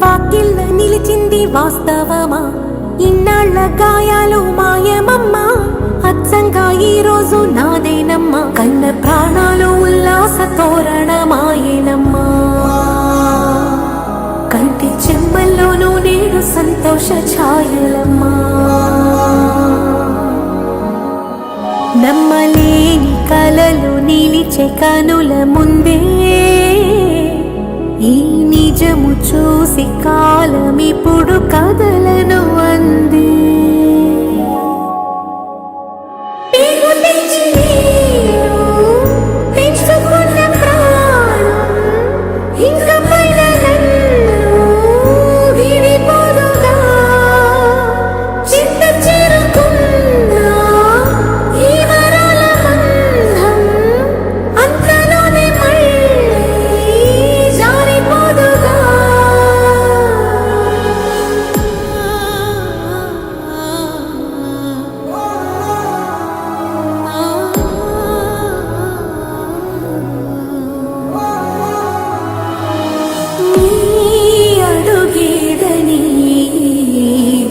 వాకిళ్ళ నిలిచింది వాస్తవమా? ఇన్నాళ్ల గాయాలు మాయమమ్మా, అచ్చంగా ఈ రోజు నాదేనమ్మా. కన్న ప్రాణాలు ఉల్లాస తోరణమాయేనమ్మా. కంటి చెమ్మల్లోనూ నేడు సంతోష ఛాయలమ్మా. నమ్మలేని కలలు నిలిచే కనుల ముందే ఈ నిజము చూసి కాలమిప్పుడు కదలను అంది.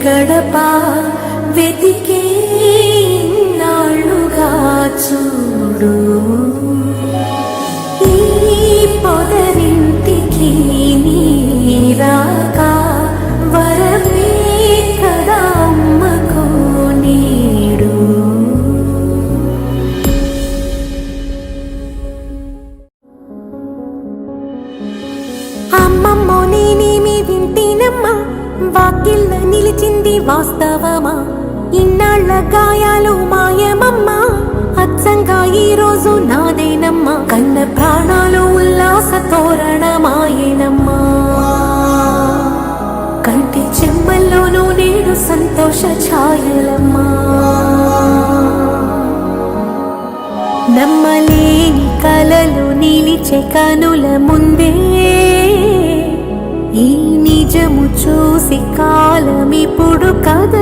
గడప వెతికే నాళ్ళుగా చూడు, ఈ పొదరింటికి నీరాక వరమే కదా అమ్మకు నీడు. అమ్మమ్మో నేనేమి వింటేనమ్మా, వాకిళ్ళ నిలిచింది వాస్తవమా? ఇన్నాళ్ల గాయాలు మాయమమ్మా, అచ్చంగా ఈ రోజు నాదేనమ్మా. కన్న ప్రాణాలు ఉల్లాస తోరణమాయేనమ్మా. కంటి చెమ్మల్లోనూ నేడు సంతోష ఛాయలమ్మా. నమ్మలేని కలలు నిలిచే కనుల ముందే ఈ నిజము చూసి కాలమిప్పుడు కద